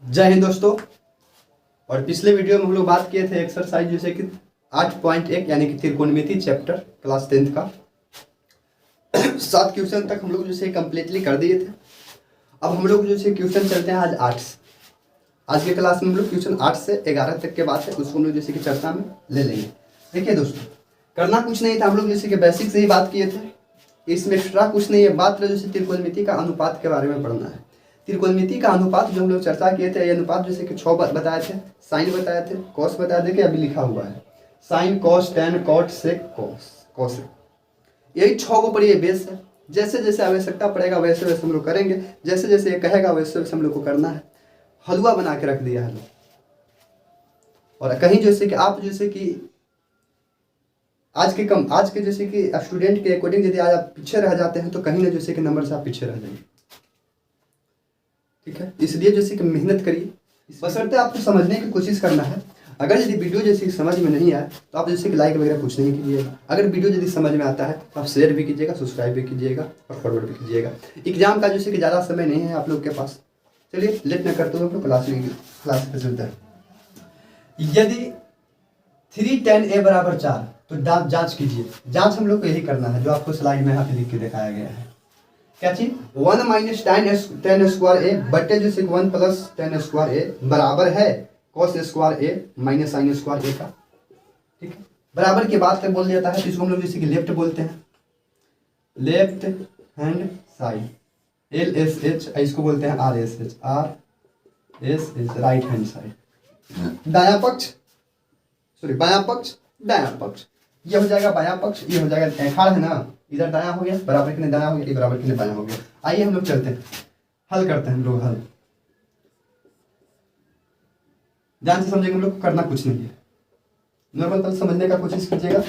जय हिंद दोस्तों। और पिछले वीडियो में हम लोग बात किए थे एक्सरसाइज जैसे कि 8.1 यानी कि त्रिकोणमिति चैप्टर क्लास 10th का 7 क्वेश्चन तक हम लोग जैसे कंप्लीटली कर दिए थे। अब हम लोग जैसे क्वेश्चन चलते हैं आज 8 से। आज के क्लास में हम लोग क्वेश्चन 8 से 11 तक के बात है उसको हम लोग जैसे कि चर्चा में ले लेंगे। देखिए दोस्तों, करना कुछ नहीं था, हम लोग जैसे कि बेसिक से ही बात किए थे। इसमें एक्स्ट्रा कुछ नहीं है, मात्र जैसे त्रिकोणमिति का अनुपात के बारे में पढ़ना है। त्रिकोणमिति का अनुपात जो हम लोग चर्चा किए थे, ये अनुपात जैसे कि 6 बताए थे, साइन बताए थे, कॉस बताए थे कि अभी लिखा हुआ है sine cos tan cot sec cos. यही 6 को पढ़िए, बेस है। जैसे जैसे आवश्यकता पड़ेगा वैसे वैसे हम लोग करेंगे, जैसे जैसे ये कहेगा वैसे वैसे हम लोग को करना है। हलवा बना के रख दिया है लोग। और कहीं जैसे कि आप जैसे कि आज के जैसे कि स्टूडेंट के अकॉर्डिंग यदि आज आप पीछे रह जाते हैं तो कहीं ना जैसे कि नंबर से आप पीछे रह जाएंगे। ठीक है, इसलिए जैसे कि मेहनत करिए, बशर्ते आपको समझने की कोशिश करना है। अगर यदि वीडियो जैसे समझ में नहीं आए तो आप जैसे कि लाइक वगैरह कुछ नहीं कीजिएगा। अगर वीडियो यदि समझ में आता है तो आप शेयर भी कीजिएगा, सब्सक्राइब भी कीजिएगा और फॉरवर्ड भी कीजिएगा। एग्जाम का जैसे कि ज़्यादा समय नहीं है आप लोग के पास। चलिए लेट न करते हुए क्लास पे चलते हैं। यदि 3 tan a बराबर 4 तो जांच कीजिए। जांच हम लोग को यही करना है जो आपको स्लाइड में यहाँ पे लिख के दिखाया गया है। क्या चीज 1 माइनस tan स्क्वायर ए बटे जैसे 1 प्लस tan स्क्वायर ए बराबर है cos स्क्वायर ए माइनस साइन स्क्वायर ए का। ठीक है, बराबर की बात बोल देता है तो इसको हम लोग जैसे कि लेफ्ट बोलते हैं, लेफ्ट हैंड साइड LSH, इसको बोलते हैं RSH, राइट हैंड साइड। दायां पक्ष बायां पक्ष दायां पक्ष, ये हो जाएगा बायां पक्ष, ये हो जाएगा एखाड़ है ना, इधर दायां हो गया, बराबर के लिए दायां हो गया, बराबर के लिए बायां हो गया। आइए हम लोग चलते हैं, हल करते हैं हम लोग। हल ध्यान से समझेंगे, हम लोग को करना कुछ नहीं है, नॉर्मल पल समझने का कोशिश कीजिएगा।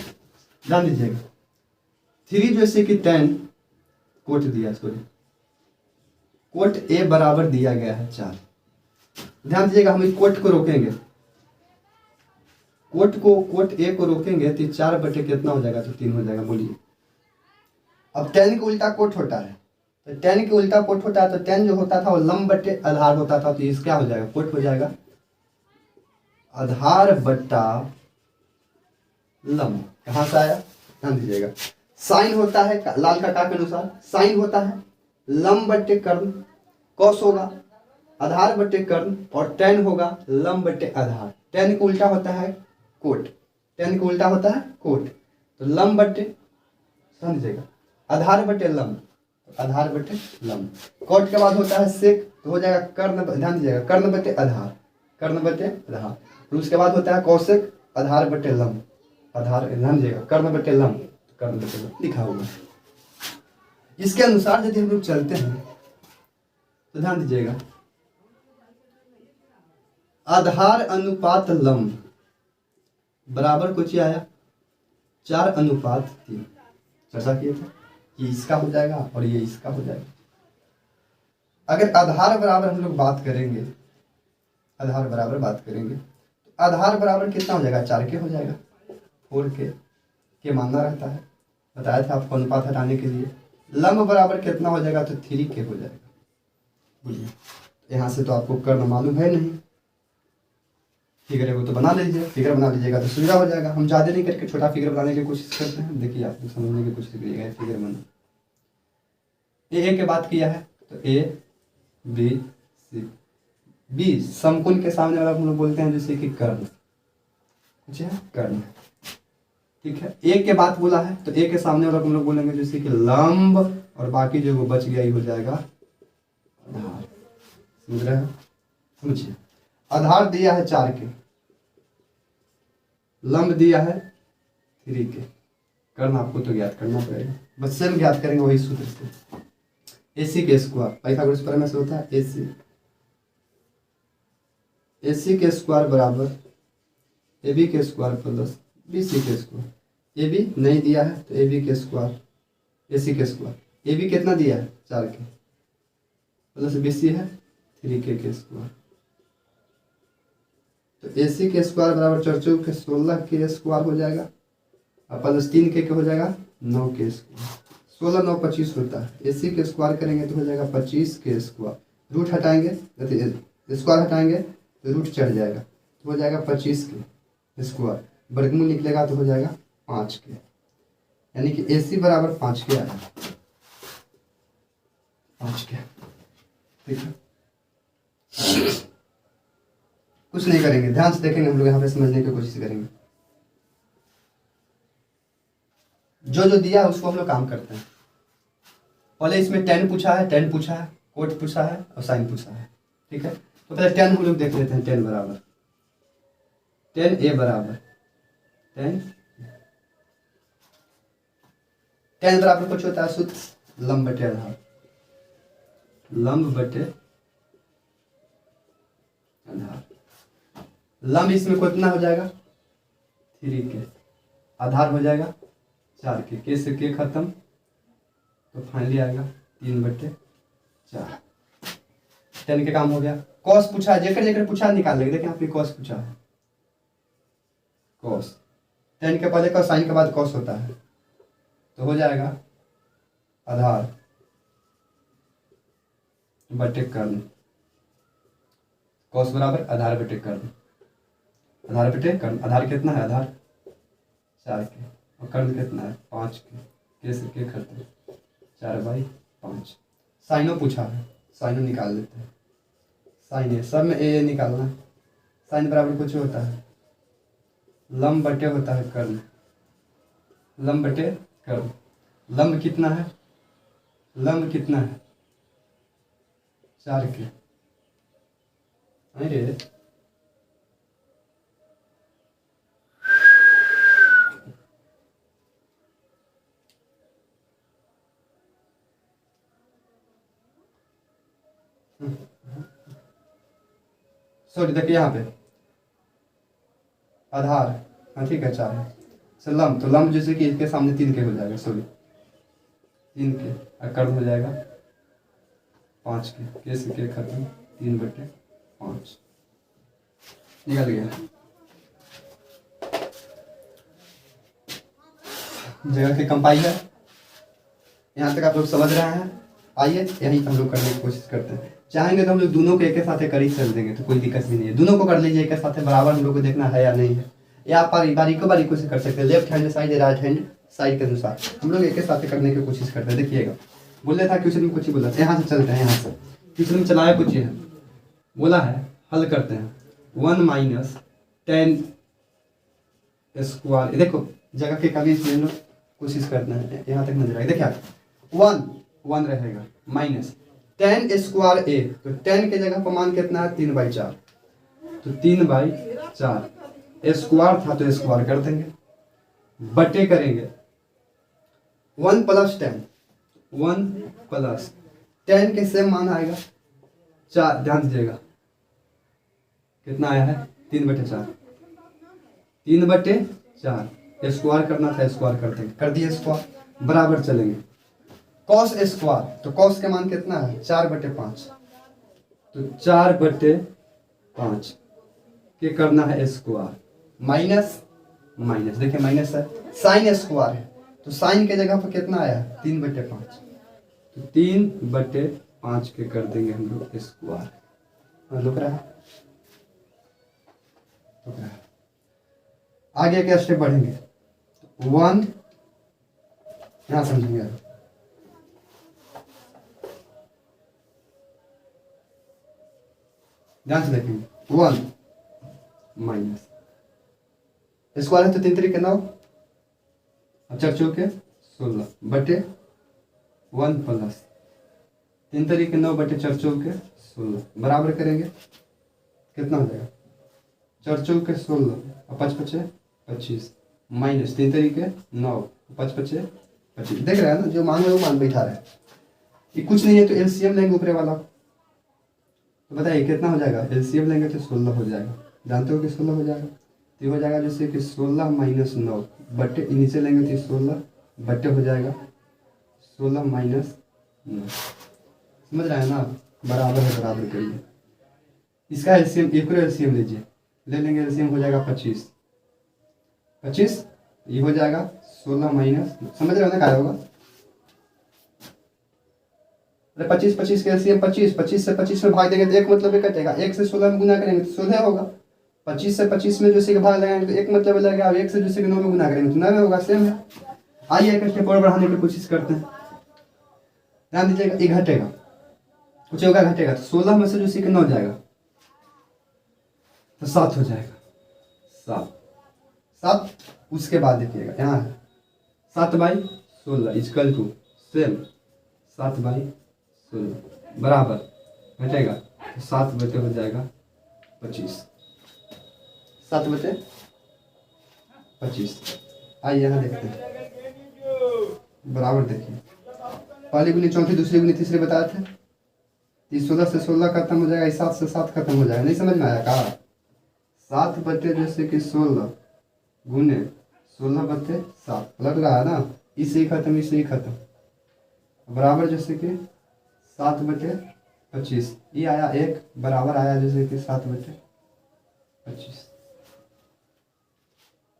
ध्यान दीजिएगा 3 जैसे कि tan कोट दिया, सॉरी कोट ए बराबर दिया गया है 4। ध्यान दीजिएगा, हम इस कोट को रोकेंगे, कोट ए को रोकेंगे तो 4 बटे कितना हो जाएगा, तो 3 हो जाएगा। बोलिए, अब tan के उल्टा कोट होता है, तो tan के उल्टा कोट होता है, तो tan जो होता था वो लंब बटे आधार होता था, तो इस क्या हो जाएगा, कोट हो जाएगा आधार बट्टा लंब। कहाँ से आया, ध्यान दीजिएगा। साइन होता है लाल का के अनुसार, साइन होता है लंब बटे कर्ण, कॉस होगा आधार बटे कर्ण, और tan होगा लंब बटे आधार। tan को उल्टा होता है कोट, tan को उल्टा होता है कोट, तो लंब बटे, समझिएगा, आधार बटे लंब, आधार बटे लंब। कोट के बाद होता है सेक, तो हो जाएगा कर्ण, ध्यान दीजिएगा कर्ण बटे आधार, कर्ण बटे आधार। और उसके बाद होता है कौशिक, आधार बटे लंब, आधार, ध्यान दीजिएगा कर्ण बटे लंब, कर्ण बटे लंब लिखा हुआ है। इसके अनुसार यदि हम लोग चलते हैं तो ध्यान दीजिएगा आधार अनुपात लंब बराबर कुछ ही आया 4:3। चर्चा किए थे, ये इसका हो जाएगा और ये इसका हो जाएगा। अगर आधार बराबर हम लोग बात करेंगे, आधार बराबर बात करेंगे तो आधार बराबर कितना हो जाएगा, 4 के हो जाएगा। 4 के मानना रहता है, बताया था आपको अनुपात हटाने के लिए। लंब बराबर कितना हो जाएगा, तो 3 के हो जाएगा। बोलिए, यहाँ से तो आपको कर्ण मालूम है नहीं, फिगर है वो तो बना लीजिए, फिगर बना लीजिएगा तो सुविधा हो जाएगा। हम ज़्यादा नहीं करके छोटा फिगर बनाने की कोशिश करते हैं। देखिए आप समझने की कोशिश करिएगा, फिगर बना ए के बात किया है तो A B C, बी समकोण के सामने वाला हम लोग बोलते हैं जैसे कि कर्ण, कर्ण। ठीक है, ए के बात बोला है तो ए के सामने वाला हम लोग बोलेंगे जैसे कि लंब, और बाकी जो वो बच गया ही हो जाएगा आधार। समझ रहे हैं, समझिए आधार दिया है 4 के, लंब दिया है 3 के, कर्ण आपको तो ज्ञात करना पड़ेगा, बस सेम ज्ञात करेंगे वही सूत्र से। AC के स्क्वायर पाइथागोरस प्रमेय से होता है, AC के स्क्वायर बराबर AB के स्क्वायर प्लस BC के स्क्वायर। AB नहीं दिया है तो AB के स्क्वायर, AC के स्क्वायर। AB कितना दिया है 4 के, प्लस BC है 3 के स्क्वायर। तो AC के स्क्वायर बराबर 4 के 16 के स्क्वायर हो जाएगा, और प्लस 3 के हो जाएगा 9 के स्क्वायर। 16 9 25 होता है, AC के स्क्वायर करेंगे तो हो जाएगा 25 के स्क्वायर। रूट हटाएंगे स्क्वायर हटाएंगे तो रूट चढ़ जाएगा, तो हो जाएगा 25 के स्क्वायर, वर्गमूल निकलेगा तो हो जाएगा 5 के, यानी कि AC बराबर 5 के आया, 5 के। ठीक है, कुछ नहीं करेंगे, ध्यान से देखेंगे हम लोग, यहाँ पे समझने की कोशिश करेंगे। जो जो दिया है उसको हम लोग काम करते हैं। पहले इसमें टेन पूछा है, टेन पूछा है, कोट पूछा है और साइन पूछा है। ठीक है, तो पहले टेन हम लोग देख लेते हैं। टेन बराबर 10A बराबर 10 बराबर कुछ होता है सूत्र लंब बटे आधार, लंब बटे आधार। लंब इसमें कितना हो जाएगा 3 के, आधार हो जाएगा 4 के से के खत्म, तो फाइनली आएगा 3/4। 10 के काम हो गया। कॉस पूछा है, जेकर जेकर पूछा निकाल लेंगे। देखिए आपने कॉस पूछा है, कॉस 10 के पहले कॉस, साइन के बाद कॉस होता है, तो हो जाएगा आधार बटे कर्ण। कॉस बराबर आधार बटे कर्ण, आधार बटे कर्ण। आधार कितना है, आधार 4 के, और कर्ण कितना है 5 के से के खत्म, 4/5। साइनो पूछा है, साइनो निकाल लेते हैं। साइन है, सब में ए निकालना है। साइन बराबर कुछ होता है लंब बटे होता है कर्ण, लंब बटे कर्ण। लंब कितना है, लंब कितना है 4 के। अरे सॉरी, देखिए यहाँ पे आधार, हाँ ठीक है 4 है। सर लंब, तो लंब जैसे कि इसके सामने 3 के हो जाएगा, सॉरी 3 के, और कर्ण हो जाएगा 5 के से के खत्म, 3/5 निकल गया। जगह की कंपाइलर, यहाँ तक आप लोग समझ रहे हैं। आइए यही हम लोग करने की कोशिश करते हैं। चाहेंगे तो हम लोग दोनों को एक साथ कर ही चल देंगे, तो कोई दिक्कत भी नहीं है। दोनों को कर लीजिए एक साथ, बराबर हम लोग को देखना है या नहीं है, या आप बारीकों से कर सकते हैं, लेफ्ट हैंड साइड या राइट हैंड साइड के अनुसार हम लोग एक साथ करने की कोशिश करते हैं। देखिएगा, बोले था क्वेश्चन में कुछ ही बोला था, यहाँ से चलते हैं। यहाँ से क्वेश्चन में चलाया कुछ ही है, बोला है हल करते हैं 1 - 10 स्क्वायर। देखो जगह के कभी इसमें लोग कोशिश करते हैं, यहाँ तक नजर आएगा। देखिए 1 रहेगा माइनस 10 स्क्वायर ए, तो 10 के जगह पर मान कितना है 3/4, तो 3/4 स्क्वायर था तो स्क्वायर कर देंगे, बटे करेंगे 1 + 10, 1 + 10 के सेम मान आएगा 4। ध्यान दीजिएगा कितना आया है 3/4, 3/4 स्क्वायर करना था, स्क्वायर कर देंगे, कर दिए स्क्वायर। बराबर चलेंगे कॉस स्क्वायर, तो कॉस के मान कितना है 4/5, तो 4/5 के करना है स्क्वायर, माइनस माइनस, देखिए माइनस है। साइन स्क्वायर है, तो साइन के जगह पर कितना आया 3/5, तो 3/5 के कर देंगे हम लोग स्क्वायर। रुक रहा है, आगे क्या स्टेप बढ़ेंगे 1, यहां समझेंगे, ध्यान से देखेंगे 1 माइनस स्क्वायर है तो 3 3 के 9, 4 4 के 16 बटे 1 प्लस 3 3 के 9 बटे 4 4 के 16 बराबर करेंगे, कितना हो जाएगा 4 4 के 16 और 5 5 25 माइनस 3 3 के 9 5 5 25। देख रहे हैं ना, जो मान है वो मान बैठा रहे, ये कुछ नहीं है तो एलसीएम लेंगे ऊपरे वाला, तो बताइए कितना हो जाएगा। एलसीएम लेंगे तो 16 हो जाएगा, जानते हो कि 16 हो जाएगा, तो ये हो जाएगा जैसे कि 16 - 9 बटे, नीचे लेंगे तो 16 बटे हो जाएगा 16 - 9। समझ रहे हैं ना, बराबर है, बराबर करिए। इसका एलसीएम, एक एलसीएम लीजिए, ले लेंगे एलसीएम हो जाएगा 25 25, ये हो जाएगा 16 माइनस, समझ रहे हो ना क्या होगा, 25 25 के एलसीएम 25, 25 से 25 में भाग देंगे तो एक मतलब कटेगा, 1 से 16 में गुना करेंगे तो 16 होगा, 25 से 25 में जो से भाग लगाएंगे तो एक मतलब लगेगा, 1 से जो से 9 में गुना करेंगे तो 9 होगा, सेम है। आइए एक स्टेप और बढ़ाने की कोशिश करते हैं। ध्यान दीजिएगा, ये घटेगा, कुछ होगा घटेगा तो 16 में से जो से 9 जाएगा तो 7 हो जाएगा, 7। उसके बाद देखिएगा यहाँ है 7/16 इक्वल टू सेम 7/16 बराबर घटेगा तो 7 बटे हो जाएगा 25, 7/25। आइए यहाँ देखते हैं, बराबर देखिए, पहली गुनी चौथी, दूसरी गुनी तीसरी बताए थे, 16 से 16 खत्म हो जाएगा, 7 से 7 खत्म हो जाएगा, नहीं समझ में आया कहा? 7 बटे जैसे कि 16 गुने 16/7 पलट रहा है ना, इससे ही खत्म, इससे ही खत्म, बराबर जैसे कि 7/25, ये आया 1 बराबर आया जैसे कि 7/25,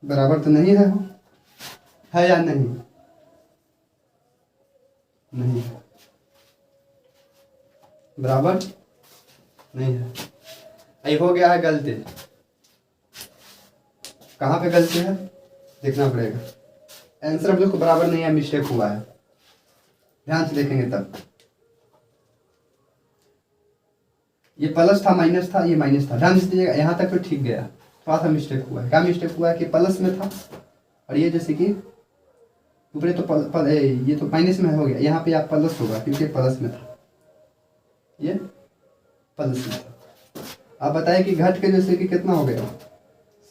बराबर तो नहीं है या नहीं? नहीं है, बराबर नहीं है। ये हो गया है गलती, कहाँ पे गलती है देखना पड़ेगा, आंसर हम लोग को बराबर नहीं है, मिस्टेक हुआ है, ध्यान से देखेंगे तब। ये प्लस था माइनस था, ये माइनस था, ध्यान से दीजिएगा, यहाँ तक तो ठीक गया, थोड़ा सा मिस्टेक हुआ है। क्या मिस्टेक हुआ है कि प्लस में था और ये जैसे कि ऊपर तो ये तो माइनस में हो गया, यहाँ पे आप प्लस होगा क्योंकि प्लस में था, ये प्लस में था। आप बताएं कि घट के जैसे कि कितना हो गया,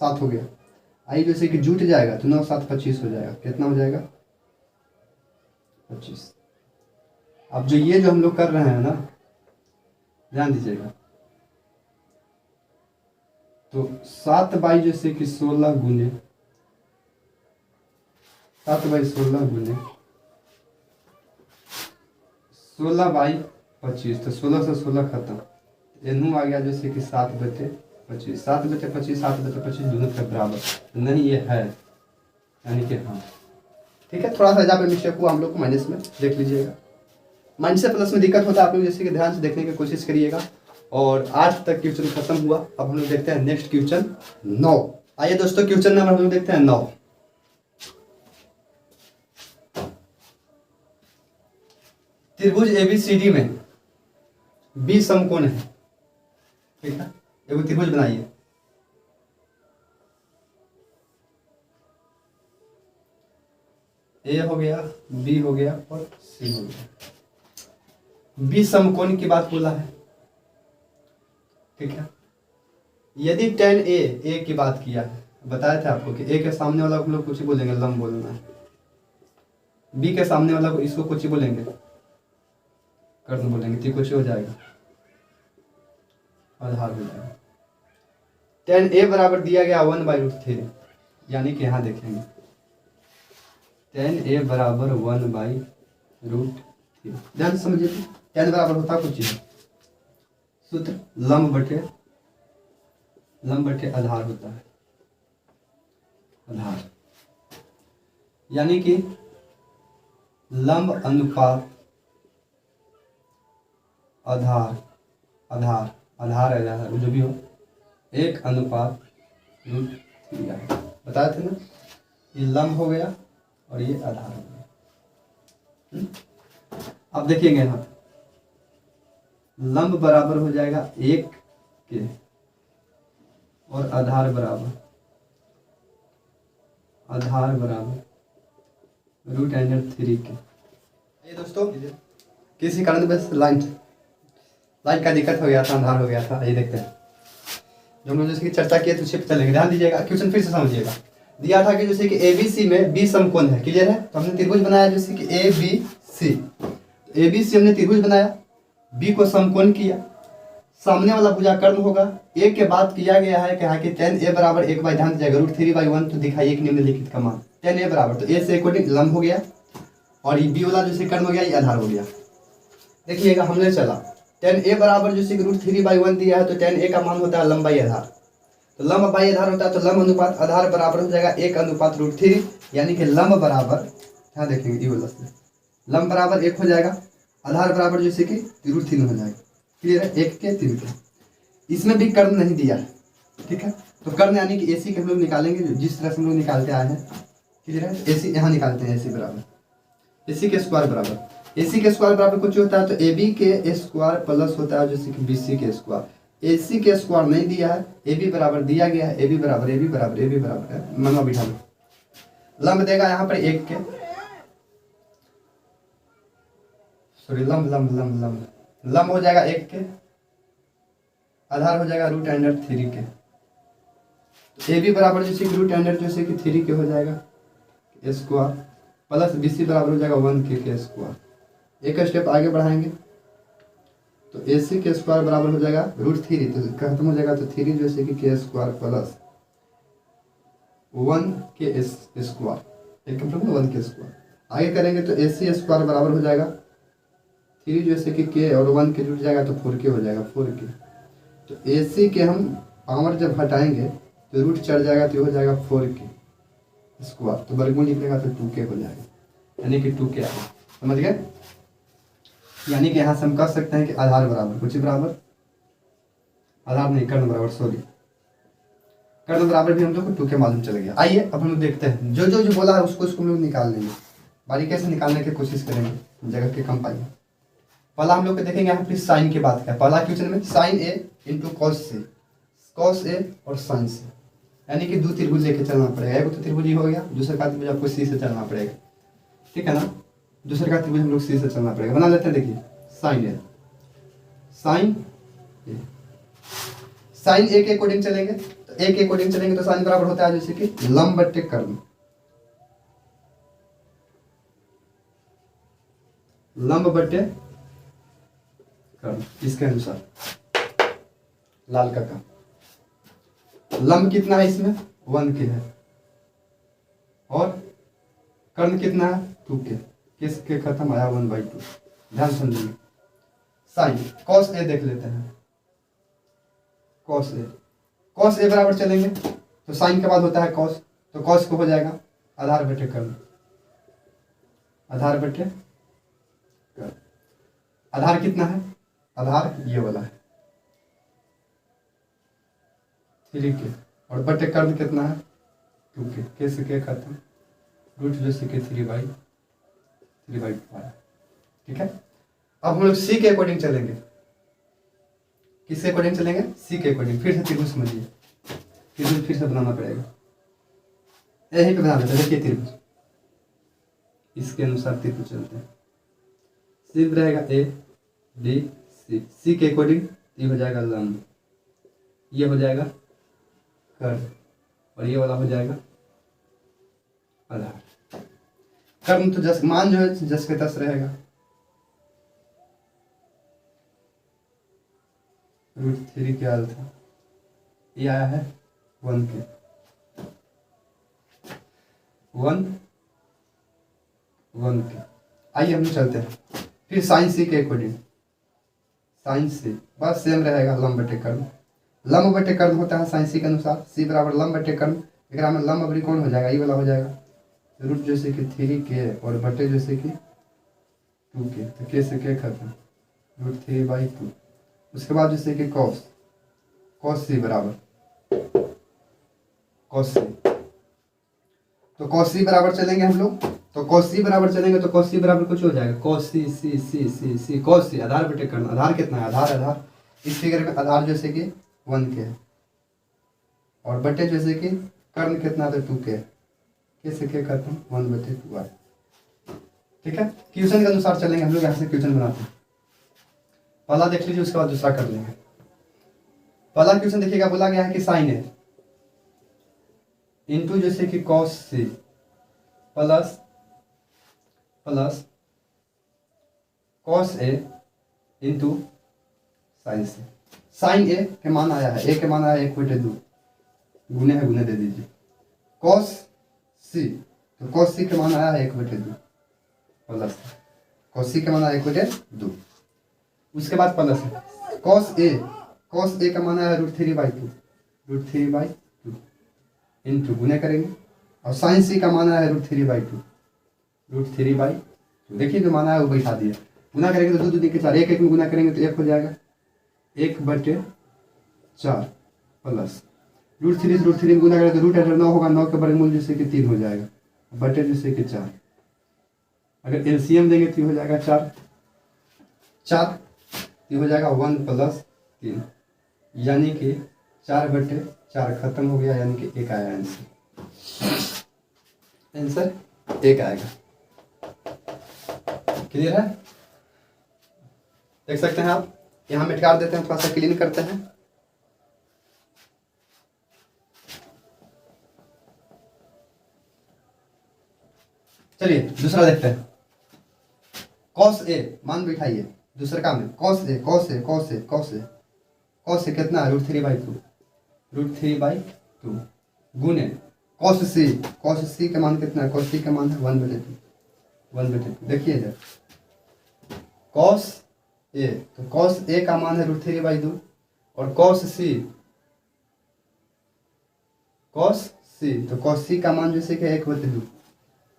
7 हो गया, आई जैसे कि जुट जाएगा तो 9 7 25 हो जाएगा, कितना हो जाएगा 25। अब जो ये जो हम लोग कर रहे हैं ना, ध्यान दीजिएगा, तो 7 जैसे कि 16 गुने 7/16 गुने 16/25 तो 16 से 16 खत्म, एनू आ गया जैसे कि 7/25, 7/25 7/25 दोनों के बराबर, नहीं ये है, यानी कि हाँ ठीक है। थोड़ा सा जहाँ पे मिस्टेक हुआ हम लोग को माइनस में देख लीजिएगा, माइनस से प्लस में दिक्कत होता है, आप लोग जैसे कि ध्यान से देखने की कोशिश करिएगा। और आज तक क्वेश्चन खत्म हुआ, अब हम लोग देखते हैं नेक्स्ट क्वेश्चन 9। आइए दोस्तों, क्वेश्चन नंबर हम लोग देखते हैं 9। त्रिभुज ABCD में बी समकोण है, ठीक है, एगो त्रिभुज बनाइए। ए हो गया, बी हो गया और सी हो गया। बी समकोण की बात बोला है, ठीक है। यदि tan A की बात किया है, बताया था आपको कि A के सामने वाला को लोग कुछ ही बोलेंगे, लंब बोलना है। बी के सामने वाला को इसको कुछ ही बोलेंगे, कर्ण बोलेंगे, तो कुछ हो जाएगा, आधार हो जाएगा। tan A बराबर दिया गया 1/√3, यानी कि यहाँ देखेंगे tan A बराबर 1/√3। ध्यान से समझिए, tan बराबर होता कुछ चीज, सूत्र लंब बटे आधार होता है, आधार, यानी कि लंब अनुपात आधार जो भी हो 1/√3 बताए थे ना, ये लंब हो गया और ये आधार हो गया। अब देखिएगा यहाँ लंब बराबर हो जाएगा 1 के और आधार बराबर √3 के। ये दोस्तों किसी कारण बस लाइन का दिक्कत हो गया था, अंधार हो गया था। ये देखते हैं जो हम जिसकी चर्चा की है तो शिफ्ट चलेंगे। ध्यान दीजिएगा, क्वेश्चन फिर से समझिएगा। दिया था कि जैसे कि ABC में B समकोण है, क्लियर है, तो हमने त्रिभुज बनाया जैसे कि ABC हमने त्रिभुज बनाया, B को समकोण किया, सामने वाला भुजा कर्ण होगा। A के बाद किया गया है कहा कि tan A बराबर 1 ध्यान दीजिएगा √3/1, तो दिखाइए एक निम्नलिखित का मान tan A बराबर, तो A से अकॉर्डिंग लंब हो गया और ये B वाला जैसे कर्ण हो गया, ये आधार हो गया। देखिएगा हमने चला tan A बराबर जैसे कि √3/1 दिया है, तो tan A का मान होता है लंब बाई आधार, तो लंब बाई आधार होता है, तो लंब अनुपात आधार बराबर हो जाएगा 1/√3, यानी कि लंब बराबर, यहाँ देखेंगे ये वाला लंब बराबर 1 हो जाएगा, आधार बराबर जैसे कि √3 हो जाएगा। क्लियर है, 1 के 3 के। इसमें भी कर्ण नहीं दिया है, ठीक है। तो कर्ण यानी कि AC के हम लोग निकालेंगे जिस तरह से हम लोग निकालते आए हैं। क्लियर है, AC यहाँ निकालते हैं, AC बराबर AC के स्क्वायर बराबर AC के स्क्वायर बराबर कुछ होता है तो AB के स्क्वायर प्लस होता है जैसे कि BC के स्क्वायर। AC के स्क्वायर नहीं दिया है, AB बराबर दिया गया है, AB बराबर AB बराबर AB बराबर है, मनवा बिठा लो। लंब देगा यहाँ पर 1 के, सॉरी लंब लंब लंब लंब लंब हो जाएगा 1 के, आधार हो जाएगा √3 के। तो AB बराबर जैसे कि √3 के हो जाएगा स्क्वायर प्लस BC बराबर हो जाएगा 1 के स्क्वायर। एक स्टेप आगे बढ़ाएंगे तो AC के स्क्वायर बराबर हो जाएगा √3, तो खत्म हो जाएगा तो 3 जैसे कि के स्क्वायर प्लस 1 के स्क्वायर, एक 1 के स्क्वायर। आगे करेंगे तो AC स्क्वायर बराबर हो जाएगा 3 जैसे कि के और 1 के जुड़ जाएगा तो 4 हो जाएगा 4 तो AC के हम पावर जब हटाएंगे तो रूट चढ़ जाएगा तो हो जाएगा 4 के स्क्वायर, तो वर्गमूल निकलेगा तो 2 के हो जाएगा, यानी कि 2 के आएगा। समझ गए, यानी कि यहाँ से हम कह सकते हैं कि आधार बराबर कुछ बराबर, आधार नहीं कर्ण बराबर, सॉरी कर्ण बराबर भी हम लोग को 2 के मालूम चल गया। आइए अब हम लोग देखते हैं जो जो जो बोला है उसको हम लोग निकाल लेंगे, बारीकी से निकालने की कोशिश करेंगे, जगह के कम पाइए। पहला हम लोग देखेंगे यहाँ पर साइन की बात है। पहला क्वेश्चन में sine A into cos A और साइन C, यानी कि 2 त्रिभुज लेके चलना पड़ेगा। एक तो त्रिभुज ही हो गया, दूसरा का त्रिभुज आपको C से चलना पड़ेगा, ठीक है ना। दूसरा का त्रिभुज हम लोग C से चलना पड़ेगा। बना लेते हैं, देखिए साइन A के अकॉर्डिंग चलेंगे तो A के अकॉर्डिंग चलेंगे तो साइन बराबर होता है जैसे कि लंब बट्टे कर्ण, लंब बट्टे कर्ण। इसके अनुसार लाल का लंब कितना है इसमें 1 के है और कर्ण कितना है 2 के, किसके खत्म आया 1/2। ध्यान समझिए, साइन कॉस A देख लेते हैं, कॉस A बराबर चलेंगे तो साइन के बाद होता है कॉस, तो कॉस को हो जाएगा आधार बटे कर्ण, आधार बटे कर्ण। आधार कितना है, आधार ये वाला है 3 के, और बटे कर्ण कितना है 2 के, कैसे के खत्म रूट जैसे कि 3/2, ठीक है। अब हम लोग C के अकॉर्डिंग चलेंगे, किसके अकॉर्डिंग चलेंगे C के अकॉर्डिंग। फिर से त्रिभुज समझिए, त्रिभुज फिर से बनाना पड़ेगा, यहीं पे बना देते हैं। देखिए त्रिभुज, इसके अनुसार त्रिभुज चलते हैं। सिद्ध रहेगा ABCD, C के अकॉर्डिंग ये हो जाएगा लंब, ये हो जाएगा कर्ण और ये वाला हो जाएगा आधार। कर्ण तो जस मान जो है जस के तस रहेगा, √3 के आया था, ये आया है 1 के, 1 के। आइए हम चलते हैं फिर साइन C के अकॉर्डिंग, साइन C बस सेम रहेगा लंब बटे कर्ण, लंब बटे कर्ण होता है साइन C के अनुसार। C बराबर लंब बटे कर्ण, एक में लंब बड़ी कौन हो जाएगा, ये वाला हो जाएगा रूट जैसे कि 3 के और बटे जैसे कि 2 के, तो के से के खत्म √3/2। उसके बाद जैसे कि कॉस C बराबर कॉस C, तो कॉस C बराबर चलेंगे हम लोग, तो कॉस C बराबर चलेंगे तो कॉस C बराबर कुछ हो जाएगा कॉस C कॉस C आधार बटे कर्ण। आधार कितना है, आधार इस फिगर में आधार जैसे कि 1 के है और बटे जैसे कि कर्ण कितना था 2 के, कैसे के खत्म 1/2। ठीक है, क्वेश्चन के अनुसार चलेंगे हम लोग, यहाँ से क्वेश्चन बनाते हैं। पहला देख लीजिए, उसके बाद दूसरा कर लेंगे। पहला क्वेश्चन देखिएगा, बोला गया है कि साइन A इंटू जैसे कि cos C plus cos A into sine C। Sine A के मान आया है, A के मान आया है 1/2, गुने है गुने दे दीजिए। कॉस C, तो कॉस C के मान आया है 1/2 प्लस कॉस C के मान आया 1/2। उसके बाद प्लस कॉस A का मान आया है √3/2 इंटू गुने करेंगे, और साइन C का मान आया है √3/2 देखिए जो माना है वो बैठा दिया, गुना करेंगे तो 2 2 के 4, 1 1 में गुना करेंगे तो 1 हो जाएगा, 1/4 प्लस √3 में गुना करेंगे तो रूट 9 होगा, 9 के वर्गमूल जैसे कि 3 हो जाएगा, बटे जैसे कि 4। अगर एलसीएम देंगे तो हो जाएगा 4 ये हो जाएगा 1 + 3, यानी कि 4/4 खत्म हो गया, यानी कि 1 आया आंसर 1 आएगा। क्लियर है? देख सकते हैं आप, यहाँ मिटकार देते हैं, थोड़ा सा क्लीन करते हैं। चलिए दूसरा देखते हैं। cos A मान बिठाइए, दूसरे काम में cos A कितना है, √3/2 गुने cos C का मान कितना है, cos C का मान है 1/2। देखिए जब cos A, तो cos A का मान है √3/2 और cos C तो cos C का मान जैसे कि 1/2,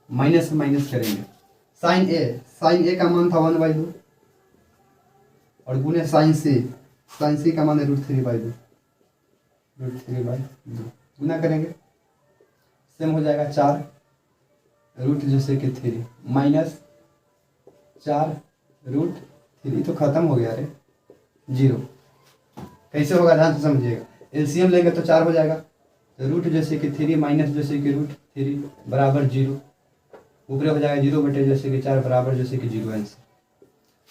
माइनस करेंगे। sin A का मान था 1/2 और गुने sin C का मान है √3/2 गुना करेंगे, सेम हो जाएगा 4 रूट जैसे कि 3 माइनस 4 √3, तो खत्म हो गया रे 0। कैसे होगा ध्यान से समझिएगा। एलसीएम लेंगे तो 4 हो जाएगा, तो रूट जैसे कि 3 माइनस जैसे कि √3 बराबर 0, ऊपर हो जाएगा 0 बटे जैसे कि 4 बराबर जैसे कि 0 आंसर।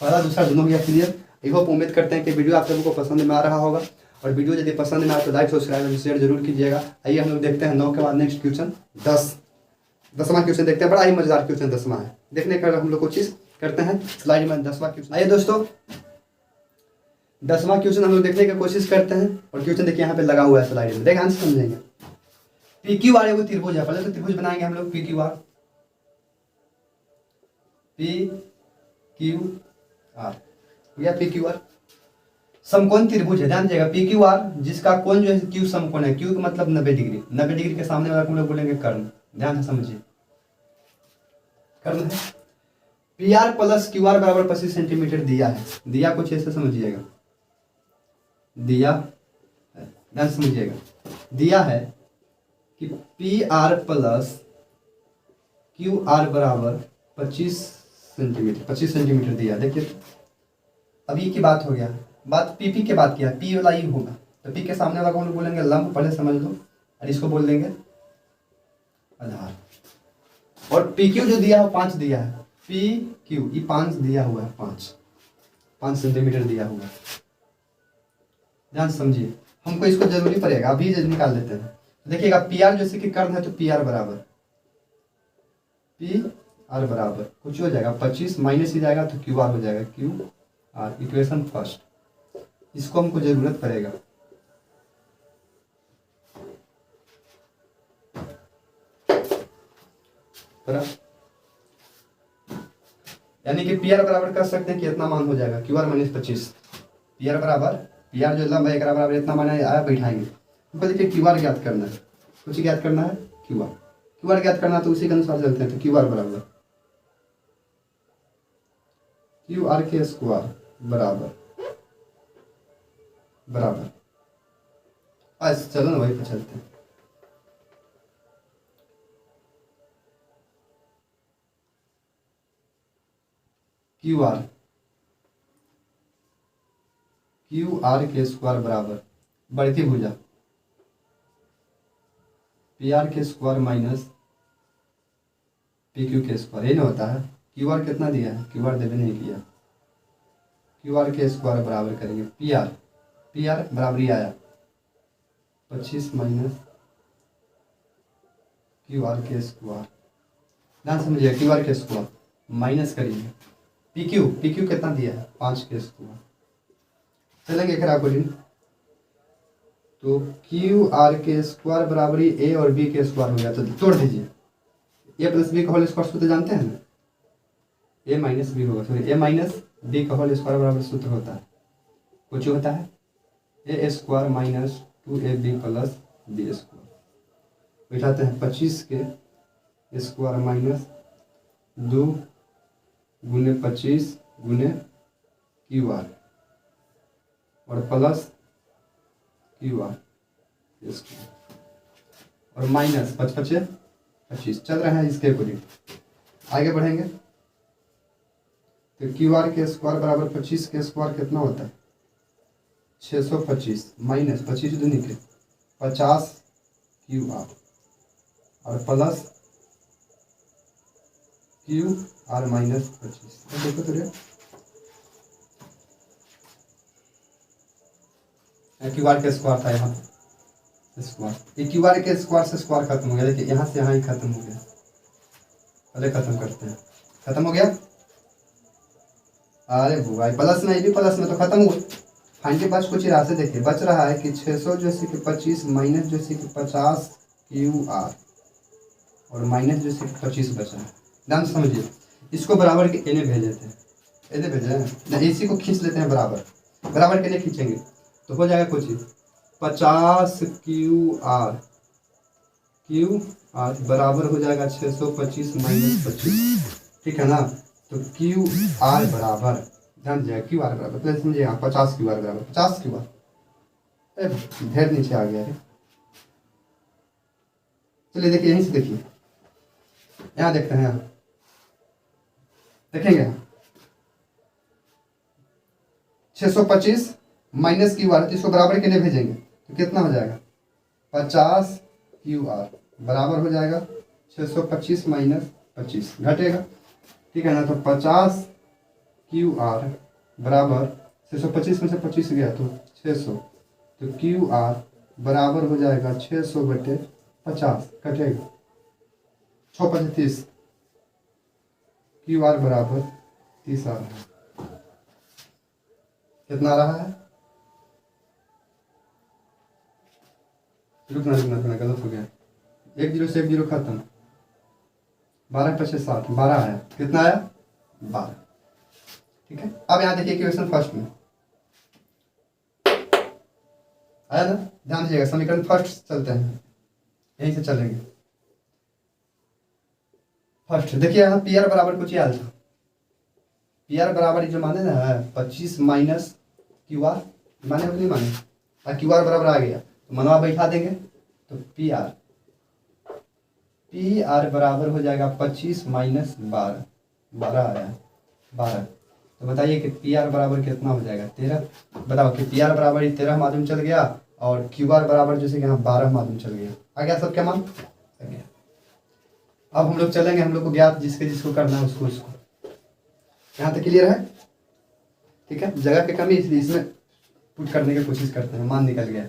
पहला दूसरा दोनों हो गया क्लियर। आई होप उम्मीद करते हैं कि वीडियो आप लोगों को पसंद में आ रहा होगा, और वीडियो यदि पसंद में आए तो लाइक सब्सक्राइब और शेयर जरूर कीजिएगा। आइए हम लोग देखते हैं 9 के बाद नेक्स्ट क्वेश्चन 10वां क्वेश्चन देखते हैं। बड़ा ही मजेदार क्वेश्चन 10वां है, देखने का हम लोग कोशिश करते हैं। स्लाइड में 10वां क्वेश्चन, आइए दोस्तों 10वां क्वेश्चन हम लोग देखने की कोशिश करते हैं। और क्वेश्चन देखिए यहाँ पे लगा हुआ है स्लाइड में, देखिए आंसर समझेंगे। PQR एगो त्रिभुज है, पहले तो त्रिभुज बनाएंगे हम लोग। PQR या PQR समकोण त्रिभुज है, ध्यान दीजिएगा। PQR जिसका कोण जो है Q समकोण है, Q का मतलब 90 डिग्री, 90 डिग्री के सामने वाला हम लोग बोलेंगे कर्ण। ध्यान से समझिए, कर्ण है। PR + QR बराबर 25 सेंटीमीटर दिया है, दिया कुछ ऐसे समझिएगा, दिया ध्यान समझिएगा, दिया है कि PR + QR बराबर 25 सेंटीमीटर दिया। देखिए अभी की बात हो गया, बात PP के बात किया, P वाला ही होगा, तो P के सामने वाला को हम लोग बोलेंगे लंब, पहले समझ लो, और इसको बोल देंगे आधार। और PQ जो दिया है 5 दिया है, PQ ये 5 दिया हुआ है, 5 सेंटीमीटर दिया हुआ है। ध्यान समझिए, हमको इसको जरूरी पड़ेगा, अभी निकाल लेते हैं। देखिएगा PR जैसे कि कर्ण है तो PR बराबर कुछ हो जाएगा 25 माइनस ही जाएगा तो QR हो जाएगा, QR इक्वेशन फर्स्ट, इसको हमको जरूरत पड़ेगा। यानी कि PR बराबर कर सकते हैं कि इतना मान हो जाएगा, QR - 25। PR बराबर, PR जो लंब है बराबर इतना मान आया, बैठाएंगे। हमको देखिए QR ज्ञात करना है, कुछ ज्ञात करना है, QR ज्ञात करना, तो उसी के अनुसार चलते हैं। तो QR बराबर QR के स्क्वायर बराबर आज चलो ना वही पे चलते हैं। QR के स्क्वायर बराबर बढ़ती भुजा PR के स्क्वायर माइनस PQ के स्क्वायर, ये ना होता है। QR कितना दिया है, QR देवे नहीं किया, QR के स्क्वायर बराबर करेंगे PR बराबर ही आया 25 माइनस QR के स्क्वायर। ध्यान समझिए, QR के स्क्वायर माइनस करिए PQ कितना दिया है, 5 के स्क्वायर। चलेंगे एक अकॉर्डिंग, तो QR के स्क्वायर बराबर ही A और B के स्क्वायर हो गया, तो तोड़ दीजिए। A + B का होल स्क्वायर सूत्र जानते हैं ना, A - B होगा, सॉरी A - B का होल स्क्वायर बराबर सूत्र होता है, कुछ होता है A² - 2AB + B स्क्वायर। बैठाते हैं 25 के स्क्वायर माइनस 2 गुने 25 गुने क्यू आर और प्लस क्यू आर और माइनस 5 5 25 चल रहे हैं इसके अकॉर्डिंग। आगे बढ़ेंगे तो क्यू आर के स्क्वायर बराबर 25 के स्क्वायर कितना होता है 625 माइनस 25 दूनी के 50 क्यू आर और प्लस क्यू आर माइनस 25। देखो तो क्यू आर के स्क्वायर था यहाँ स्क्वायर, ये क्यू आर के स्क्वायर से स्क्वायर खत्म हो गया। देखिए यहाँ से यहाँ ही खत्म हो गया। पहले खत्म करते हैं, खत्म हो गया। अरे भाई प्लस में, ये भी प्लस में तो खत्म हुआ। फाइन के पास कुछ ही राशि देखिए बच रहा है कि 600 जैसे कि 25 माइनस जैसे कि 50 क्यू आर और माइनस जैसे कि 25 बचा है। ध्यान से समझिए, इसको बराबर के एने भेज देते हैं, एने भेजे हैं, इसी को खींच लेते हैं बराबर, बराबर के लिए खींचेंगे तो हो जाएगा कुछ ही 50 क्यू आर बराबर हो जाएगा 625 माइनस 25, ठीक है ना। तो क्यू आर बराबर, ध्यान दीजिए क्यू आर बराबर पहले समझिए यहाँ 50 क्यू आर बराबर 50 क्यू आर, ढेर नीचे आ गया है। चलिए देखिए यहीं से देखिए, यहाँ देखते हैं, यहाँ देखेंगे 625 माइनस क्यू आर, इसको बराबर के लिए भेजेंगे तो कितना हो जाएगा 50 क्यू आर बराबर हो जाएगा 625 माइनस 25, घटेगा, ठीक है ना। तो 50 क्यू आर बराबर 625 में से 25 गया तो 600, तो क्यू आर बराबर हो जाएगा 600 बटे 50, कटेगा 6 5 30, क्यू आर बराबर 30 आ रहा है। कितना आ रहा है, रुकना गलत हो गया, 1 0 से 1 0 खत्म, 12 5 60 12 आया, कितना आया 12, ठीक है। अब यहाँ देखिए इक्वेशन फर्स्ट में आया ना, ध्यान दीजिएगा समीकरण फर्स्ट चलते हैं, यहीं से चलेंगे। फर्स्ट देखिए यहाँ पी आर बराबर कुछ याद था, पी आर बराबर जो माने ना है 25 माइनस क्यू आर, माने नहीं माने, और क्यू आर बराबर आ गया तो मनवा बैठा देंगे तो पी आर बराबर हो जाएगा 25 माइनस 12, 12 आया 12, तो बताइए कि पी आर बराबर कितना हो जाएगा 13। बताओ कि पी आर बराबर 13 मालूम चल गया और क्यू आर बराबर जैसे कि यहाँ 12 मालूम चल गया, आ गया सब क्या मान आ गया। अब हम लोग चलेंगे, हम लोग को ज्ञात जिसको करना है उसको यहाँ तक क्लियर है, ठीक है। जगह की कमी इसलिए इसमें पुट करने की कोशिश करते हैं, मान निकल गया।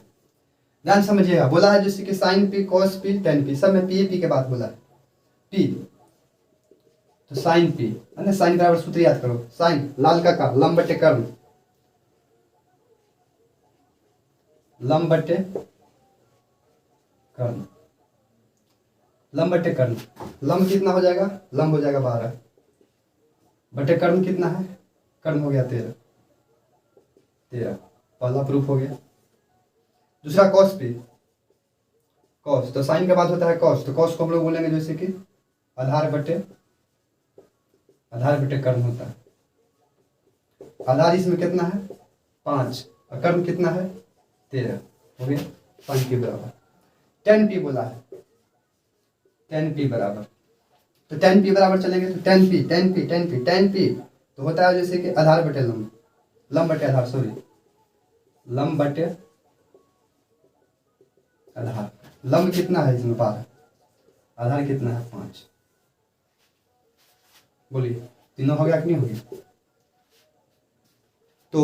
ध्यान समझिएगा, बोला है जैसे कि sine P cos P tan P, सब में पी के बाद बोला है पी, तो साइन पी है, साइन बराबर सूत्र याद करो, साइन लाल का लंब बटे कर्ण, लंब बटे कर्ण, लंब बटे कर्ण, लंब कितना हो जाएगा, लंब हो जाएगा 12 बटे कर्ण कितना है, कर्ण हो गया 13, पहला प्रूफ हो गया। दूसरा कॉस पे, कॉस तो साइन के बाद होता है कॉस, तो कॉस को हम लोग बोलेंगे जैसे कि आधार बटे कर्ण होता है। आधार इसमें कितना है 5 और कर्ण कितना है 13, हो गया साइन के बराबर। टेन पी बोला है, टेन पी बराबर, तो टेन पी बराबर चलेंगे तो टेन पी तो होता है जैसे कि आधार बटे लंब, लंब बटे आधार, सॉरी लंब बटे आधार, लंब कितना है इसमें 12, आधार कितना है 5, बोलिए तीनों हो गया कि नहीं हो गया। तो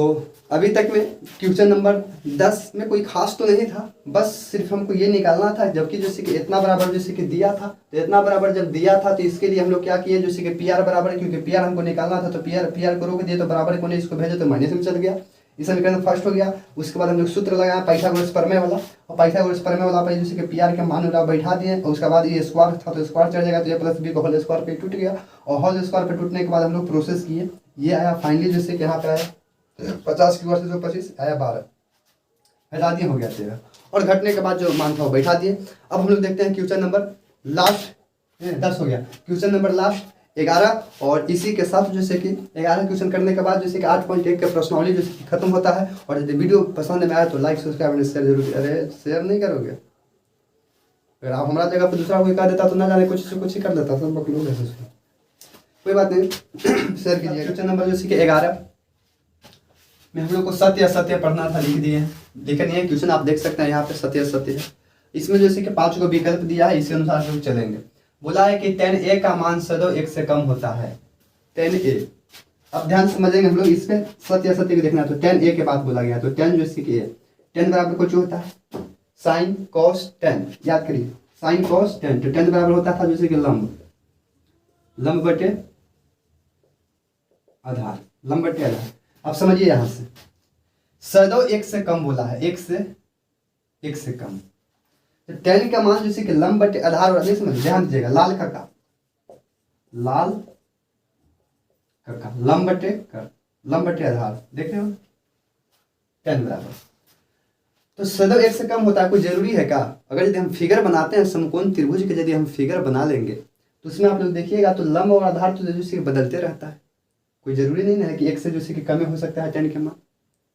अभी तक में क्वेश्चन नंबर 10 में कोई खास तो नहीं था, बस सिर्फ हमको ये निकालना था, जबकि जैसे कि इतना बराबर जैसे कि दिया था, तो इतना बराबर जब दिया था तो इसके लिए हम लोग क्या किए, जैसे कि पी आर बराबर, क्योंकि पी आर हमको निकालना था तो पी आर को रोक दिए, तो बराबर को नहीं इसको भेजे तो माइनस में चल गया, इस समीकरण फर्स्ट हो गया। उसके बाद हम लोग सूत्र लगाया पाइथागोरस प्रमेय वाला, और पाइथागोरस प्रमेय वाला पर जैसे कि पी आर के मान उड़ा बैठा दिए, और उसके बाद ये स्क्वायर था तो स्क्वायर चढ़ जाएगा, तो ये प्लस बी को होल स्क्वायर पे टूट गया, और होल स्क्वायर पे टूटने के बाद हम लोग प्रोसेस किए, ये आया फाइनली जैसे कि यहाँ पे आया 50 की वर्ष 25 आया 12, हटा दिए हो गया 13, और घटने के बाद जो मान था वो बैठा दिए। अब हम लोग देखते हैं क्वेश्चन नंबर लास्ट 10 हो गया, क्वेश्चन नंबर लास्ट 11 और इसी के साथ जैसे कि 11 क्वेश्चन करने के बाद जैसे कि 8.1 का प्रश्नावली जैसे कि खत्म होता है। और यदि वीडियो पसंद में आया तो लाइक सब्सक्राइब एंड शेयर जरूर। अरे शेयर नहीं करोगे? अगर आप हमारा जगह पर दूसरा कोई कर देता तो ना जाने कुछ से कुछ ही कर देता, सब लोग है उसको, कोई बात नहीं। शेयर कीजिए। क्वेश्चन नंबर जैसे कि 11 में हम लोग को सत्य असत्य पढ़ना था, लिख दिए, लेकिन ये क्वेश्चन आप देख सकते हैं यहाँ पे सत्य असत्य है। इसमें जैसे कि 5 को विकल्प दिया है, इसी अनुसार हम चलेंगे। बोला है कि tan a का मान सदैव 1 से कम होता है। tan a, अब ध्यान समझेंगे हम लोग, इसमें सत्य असत्य को देखना है। तो tan a के बाद बोला गया, तो tan जैसे कि a, tan बराबर कुछ होता है sin cos tan, याद करिए sin cos tan। तो tan बराबर होता था जैसे कि लंब बटे आधार, लंब बटे आधार। अब समझिए यहां से सदैव 1 से कम बोला है, 1 से कम। तो tan का मान जैसे कि लंब बटे आधार, और नहीं समझ, ध्यान दीजिएगा, लाल का लंब बटे आधार, देख रहे हो tan बराबर। तो सदैव 1 से कम होता है, कोई जरूरी है क्या? अगर यदि हम फिगर बनाते हैं समकोण त्रिभुज के, यदि हम फिगर बना लेंगे तो उसमें आप लोग देखिएगा तो लंब और आधार तो जैसे बदलते रहता है। कोई जरूरी नहीं है कि 1 से जैसे कि कम हो सकता है tan के मान,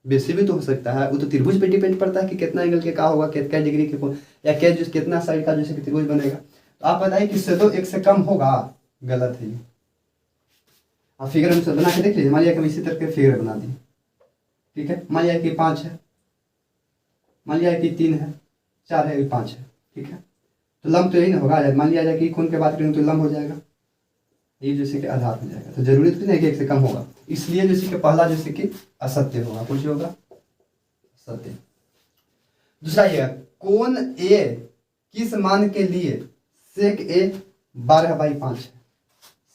बेसी भी तो हो सकता है। वो तो त्रिभुज पे डिपेंड पड़ता है कि कितना एंगल के का होगा, कितना डिग्री के या क्या कितना साइड का जैसे कि त्रिभुज बनेगा। तो आप बताइए कि सदैव 1 से कम होगा, गलत है ये। आप फिगर हम बना के देख लीजिए। मान लिया कि हम इसी तरह के फिगर बना दिए, ठीक है। मान लिया कि 5 है, मान लिया कि 3 है, 4 है, 5 है, ठीक है। तो लंब तो यही ना होगा। मान लिया जाए कि कोण के बात करें तो लंब हो जाएगा, ये जैसे कि आधार हो जाएगा। तो जरूरी तो नहीं है कि 1 से कम होगा, इसलिए जैसे कि पहला जैसे कि असत्य होगा, कुछ होगा सत्य। दूसरा ये कोण ए किस मान के लिए sec a 12/5 है।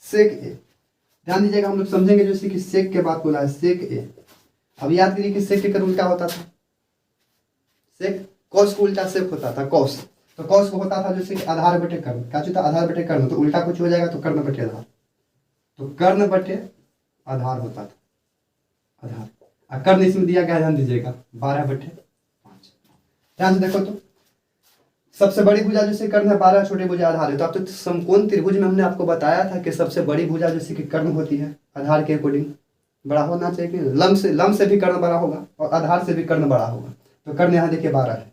sec a, ध्यान दीजिएगा, हम लोग समझेंगे जैसे कि sec के बाद बोला है sec a। अब याद करिए कि sec का उल्टा होता था, sec cos को उल्टा sec होता था, cos। तो cos को होता था जैसे कि आधार बटे कर्ण, क्या होता है आधार बटे कर्ण, तो उल्टा कुछ हो जाएगा तो कर्ण बटे आधार, तो कर्ण बटे आधार होता था, आधार। कर्ण इसमें दिया गया, ध्यान दीजिएगा 12/5। ध्यान से देखो तो सबसे बड़ी भुजा जैसे कर्ण है 12, छोटे भुजा आधार है। तो अब तो समकोण त्रिभुज में हमने आपको बताया था कि सबसे बड़ी भुजा जैसे कि कर्ण होती है, आधार के अकॉर्डिंग बड़ा होना चाहिए कि लंब से भी कर्ण बड़ा होगा और आधार से भी कर्ण बड़ा होगा। तो कर्ण यहाँ देखिए 12 है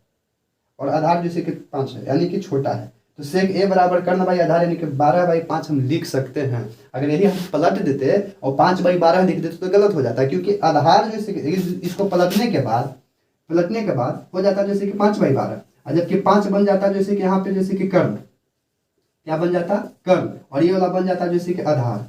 और आधार जैसे कि 5 है, यानी कि छोटा है। तो sec a बराबर कर्ण बाई आधार यानी कि 12/5 हम लिख सकते हैं। अगर यही हम पलट देते और 5/12 लिख देते तो गलत हो जाता है, क्योंकि आधार जैसे इसको पलटने के बाद हो जाता है जैसे कि 5/12, और जबकि 5 बन जाता है जैसे कि यहाँ पे जैसे कि कर्ण, क्या बन जाता कर्ण, और ये वाला बन जाता है जैसे कि आधार,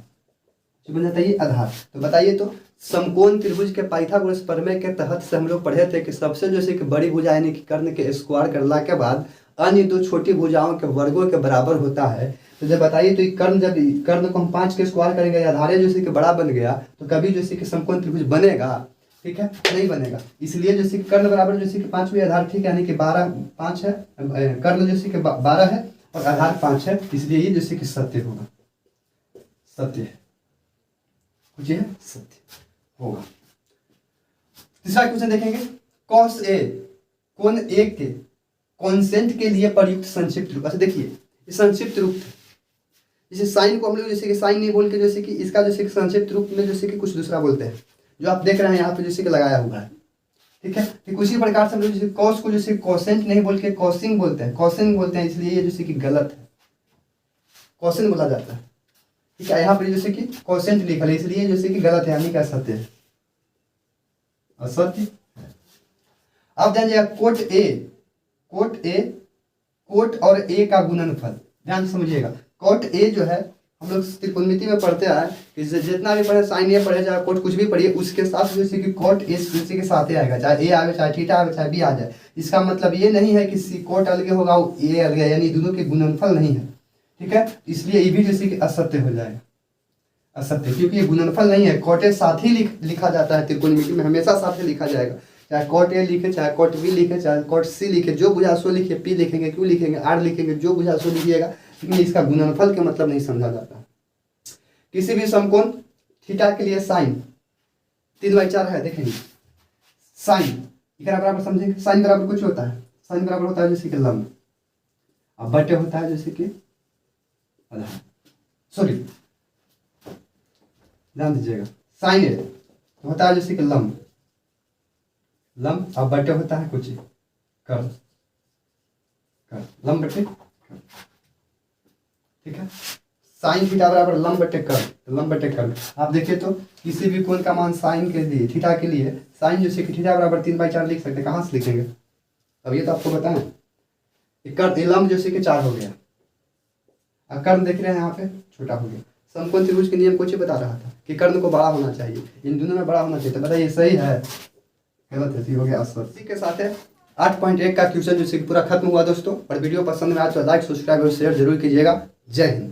जो बन जाता है ये आधार। तो बताइए तो समकोण त्रिभुज के पाइथागोरस प्रमेय के तहत से हम लोग पढ़े थे कि सबसे जैसे कि बड़ी भुजा यानी कि कर्ण के स्क्वायर करने के बाद अन्य दो छोटी भुजाओं के वर्गों के बराबर होता है। तो जब बताइए तो कर्ण को हम 5 के स्क्वायर करेंगे, आधार जैसे कि बड़ा बन गया, तो कभी जैसे कि समकोण त्रिभुज बनेगा? ठीक है, नहीं बनेगा। इसलिए जैसे कि कर्ण बराबर जैसे कि 5 भी आधार, ठीक है, यानी कि 5 है, कर्ण जैसे कि 12 है और आधार 5 है, इसलिए ये जैसे कि सत्य होगा, सत्य है, कुछ है सत्य होगा। तीसरा क्वेश्चन देखेंगे, cos a कोण a के कॉन्सेंट के लिए प्रयुक्त संक्षिप्त रूप। अच्छा देखिए ये संक्षिप्त रूप, जैसे साइन को हम लोग जैसे कि साइन नहीं बोल के जैसे कि इसका जैसे कि संक्षिप्त रूप में जैसे कि कुछ दूसरा बोलते हैं, जो आप देख रहे हैं यहाँ पे जैसे कि लगाया हुआ है, ठीक है। ठीक उसी प्रकार से हम लोग जैसे कॉस को जैसे कॉसेंट नहीं बोल के कॉसिंग बोलते हैं, इसलिए ये जैसे कि गलत है, कॉसेंट बोला जाता है, ठीक है। यहाँ पर जैसे कि कॉसेंट लिखा है, इसलिए जैसे कि गलत है, यानी कि असत्य है, असत्य। अब ध्यान दीजिएगा कोट और ए का गुणनफल, ध्यान समझिएगा। कोट ए जो है हम लोग त्रिकोणमिति में पढ़ते हैं कि जितना भी पढ़े, साइन ए पढ़े चाहे कोट कुछ भी पढ़िए, उसके साथ जैसे कि कोट ए जैसे के साथ ही आएगा, चाहे ए आवे चाहे थीटा आवे चाहे बी आ जाए। इसका मतलब ये नहीं है कि कोट अलग होगा ए अलग, यानी दोनों के गुणनफल नहीं है, ठीक है। इसलिए ये भी जैसे कि असत्य हो जाएगा, असत्य, क्योंकि ये गुणनफल नहीं है। कोट ए साथ ही लिखा जाता है त्रिकोणमिति में, हमेशा साथ ही लिखा जाएगा, चाहे कोट ए लिखे चाहे कोट बी लिखे चाहे कोट सी लिखे, जो बुझा सो लिखे, पी लिखेंगे, क्यू लिखेंगे, आर लिखेंगे, जो बुझा सो लिखिएगा, लेकिन इसका गुणनफल के मतलब नहीं समझा जाता। किसी भी समकोण थीटा के लिए साइन 3/4 है, देखेंगे साइन बराबर समझेंगे, साइन बराबर कुछ होता है, साइन बराबर होता है जैसे कि लंब, अब बटे होता है जैसे कि आधार, सॉरी ध्यान दीजिएगा। साइन ए होता है जैसे कि लंब, लंब अब बटे होता है कुछ कर्ल, लंब बटे कर्ल, ठीक है। साइन थीटा बराबर लंब बटे कर्ल, लंब बटे कर्ल। आप देखिए तो किसी भी कोण का मान साइन के लिए, थीटा के लिए साइन जैसे कि थीटा बराबर 3/4 लिख सकते हैं। कहाँ से लिखेंगे अब ये तो आपको बताएं। कर्ल लंब जैसे कि 4 हो गया, कर्ण देख रहे हैं यहाँ पे छोटा हो गया। समकोण त्रिभुज के नियम कुछ बता रहा था कि कर्ण को बड़ा होना चाहिए, इन दोनों में बड़ा होना चाहिए। तो बताइए सही है गलत है? हो गया अस्वस्थ। इसी के साथ है 8.1 का क्वेश्चन जैसे कि पूरा खत्म हुआ दोस्तों। और वीडियो पसंद में आए तो लाइक सब्सक्राइब और शेयर जरूर कीजिएगा। जय हिंद।